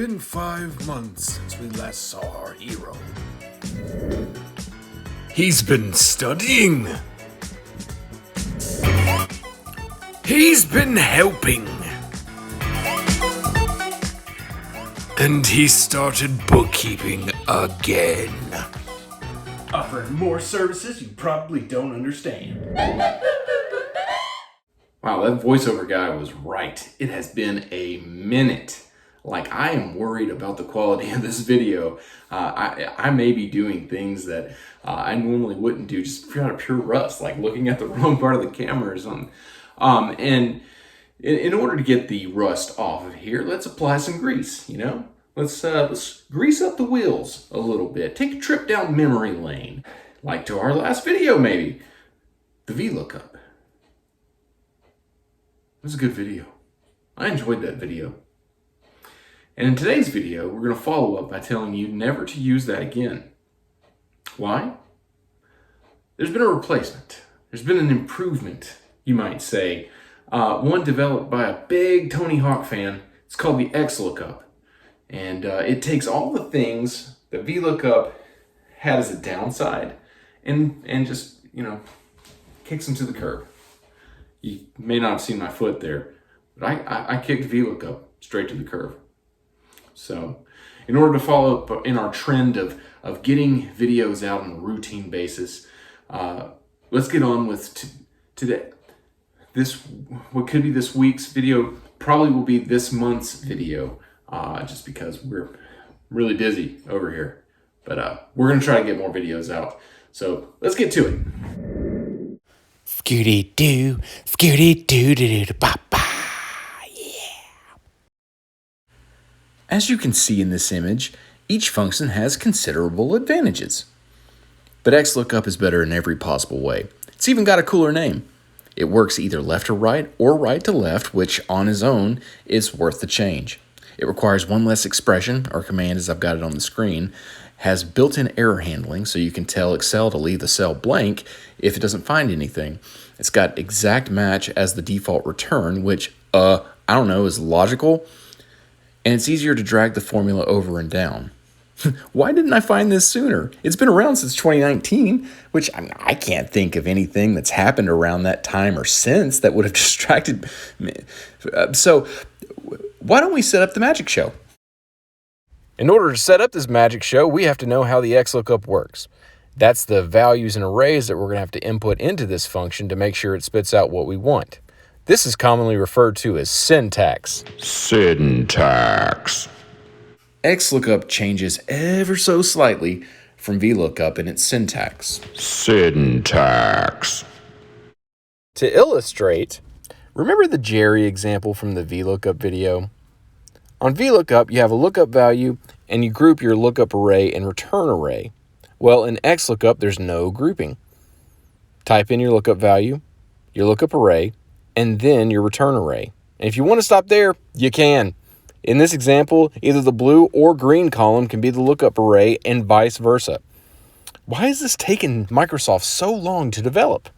been 5 months since we last saw our hero. He's been studying. He's been helping. And he started bookkeeping again. Offering more services you probably don't understand. Wow, that voiceover guy was right. It has been a minute. Like, I am worried about the quality of this video. I may be doing things that I normally wouldn't do just out of pure rust, like looking at the wrong part of the camera or something. And in order to get the rust off of here, let's apply some grease, you know? Let's grease up the wheels a little bit. Take a trip down memory lane, like to our last video maybe, the VLOOKUP. It was a good video. I enjoyed that video. And in today's video, we're going to follow up by telling you never to use that again. Why? There's been a replacement. There's been an improvement, you might say. One developed by a big Tony Hawk fan. It's called the XLOOKUP. And it takes all the things that VLOOKUP had as a downside and just, you know, kicks them to the curb. You may not have seen my foot there, but I kicked VLOOKUP straight to the curb. So in order to follow up in our trend of getting videos out on a routine basis, let's get on with today. What could be this week's video probably will be this month's video, just because we're really busy over here. But we're going to try to get more videos out. So let's get to it. Scooty-doo, scooty-doo-doo-doo-ba-ba, yeah. As you can see in this image, each function has considerable advantages. But XLOOKUP is better in every possible way. It's even got a cooler name. It works either left to right or right to left, which on its own is worth the change. It requires one less expression or command, as I've got it on the screen, has built-in error handling, so you can tell Excel to leave the cell blank if it doesn't find anything. It's got exact match as the default return, which, I don't know, is logical. And it's easier to drag the formula over and down. Why didn't I find this sooner? It's been around since 2019, which I can't think of anything that's happened around that time or since that would have distracted me. So why don't we set up the magic show? In order to set up this magic show, we have to know how the XLOOKUP works. That's the values and arrays that we're going to have to input into this function to make sure it spits out what we want. This is commonly referred to as syntax. Syntax. XLOOKUP changes ever so slightly from VLOOKUP in its syntax. Syntax. To illustrate, remember the Jerry example from the VLOOKUP video? On VLOOKUP, you have a lookup value, and you group your lookup array and return array. Well, in XLOOKUP, there's no grouping. Type in your lookup value, your lookup array, and then your return array. And if you want to stop there, you can. In this example, either the blue or green column can be the lookup array and vice versa. Why has this taken Microsoft so long to develop?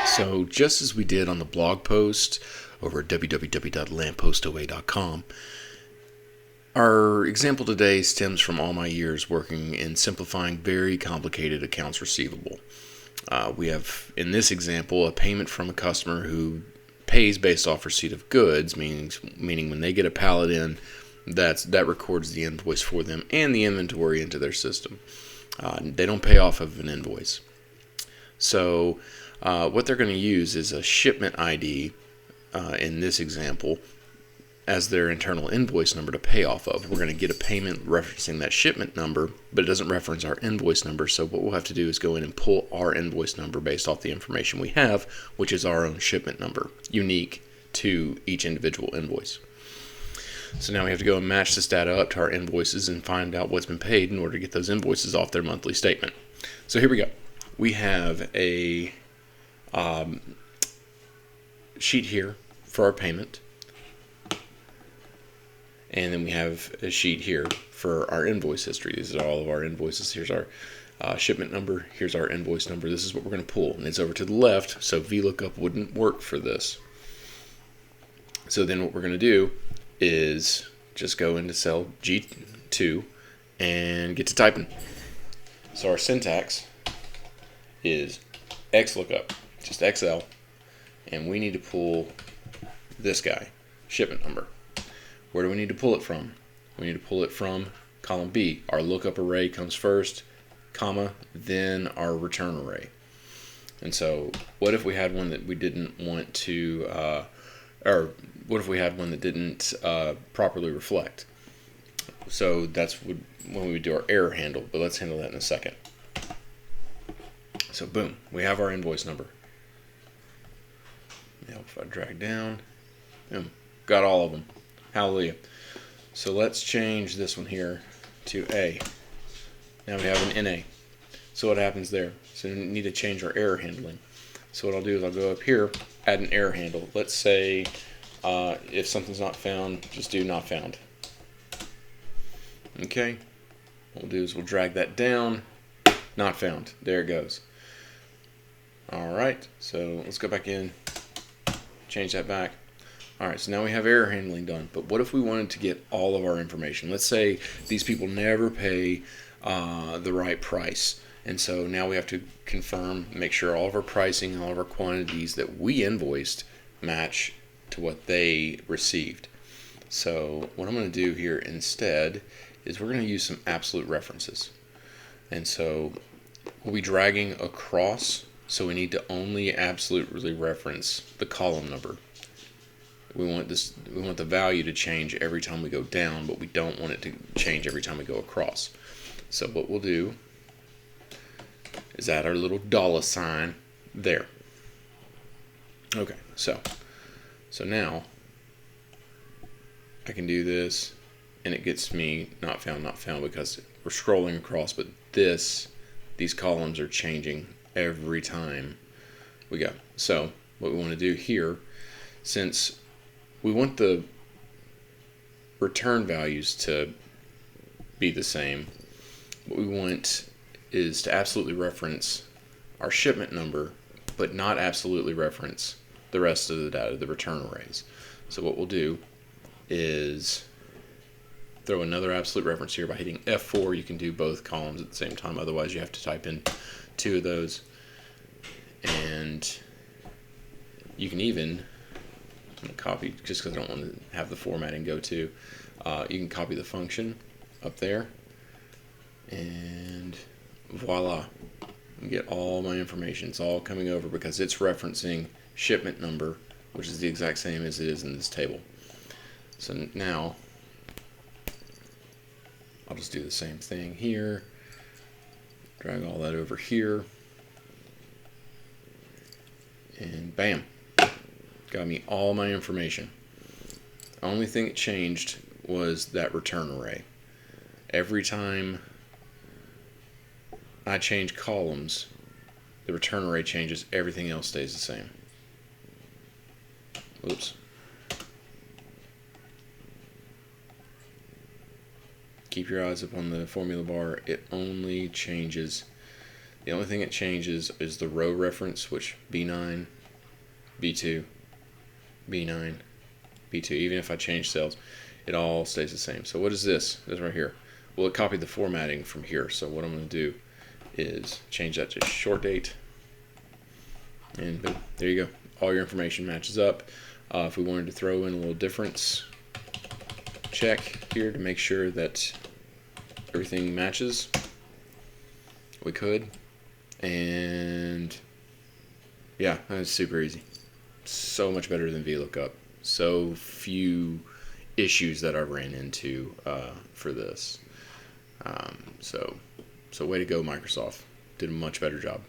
So just as we did on the blog post over at www.lamppostoa.com, our example today stems from all my years working in simplifying very complicated accounts receivable. We have, in this example, a payment from a customer who pays based off receipt of goods, meaning when they get a pallet in, that records the invoice for them and the inventory into their system. They don't pay off of an invoice. So what they're going to use is a shipment ID in this example as their internal invoice number to pay off of. We're going to get a payment referencing that shipment number, but it doesn't reference our invoice number. So what we'll have to do is go in and pull our invoice number based off the information we have, which is our own shipment number, unique to each individual invoice. So now we have to go and match this data up to our invoices and find out what's been paid in order to get those invoices off their monthly statement. So here we go. We have a sheet here for our payment. And then we have a sheet here for our invoice history. These are all of our invoices. Here's our shipment number, here's our invoice number. This is what we're going to pull, and it's over to the left, so VLOOKUP wouldn't work for this. So then what we're going to do is just go into cell G2 and get to typing. So our syntax is XLOOKUP, just XL, and we need to pull this guy, shipment number. Where do we need to pull it from? We need to pull it from column B. Our lookup array comes first, comma, then our return array. And so what if we had one that we didn't want to, or what if we had one that didn't properly reflect? So that's when we would do our error handle, but let's handle that in a second. So boom, we have our invoice number. Now if I drag down, boom, got all of them. Hallelujah. So let's change this one here to A. Now we have an NA. So what happens there? So we need to change our error handling. So what I'll do is I'll go up here, add an error handle. Let's say if something's not found, just do not found. Okay. What we'll do is we'll drag that down. Not found. There it goes. Alright, so let's go back in, change that back. Alright, so now we have error handling done, but what if we wanted to get all of our information? Let's say these people never pay the right price, and so now we have to confirm, make sure all of our pricing, all of our quantities that we invoiced match to what they received. So what I'm going to do here instead is we're going to use some absolute references. And so we'll be dragging across, so we need to only absolutely reference the column number. We want the value to change every time we go down, but we don't want it to change every time we go across. So what we'll do is add our little dollar sign there. Okay, so now I can do this and it gets me not found because we're scrolling across, but these columns are changing every time we go. So what we want to do here, since we want the return values to be the same, what we want is to absolutely reference our shipment number, but not absolutely reference the rest of the data, the return arrays. So what we'll do is throw another absolute reference here by hitting F4. You can do both columns at the same time, otherwise you have to type in two of those. And you can even, I'm going to copy, just because I don't want to have the formatting go to, you can copy the function up there, and voila, you get all my information. It's all coming over because it's referencing shipment number, which is the exact same as it is in this table. So now I'll just do the same thing here, drag all that over here, and bam, got me all my information. The only thing that changed was that return array. Every time I change columns, the return array changes, everything else stays the same. Oops. Keep your eyes up on the formula bar. It only changes, the only thing it changes is the row reference, which B9, B2, B9, B2. Even if I change cells, it all stays the same. So what is this? This right here. Well, it copied the formatting from here. So what I'm going to do is change that to short date, and boom, there you go. All your information matches up. If we wanted to throw in a little difference check here to make sure that everything matches, we could. And yeah, that's super easy. So much better than VLOOKUP. So few issues that I ran into for this. So way to go, Microsoft. Did a much better job.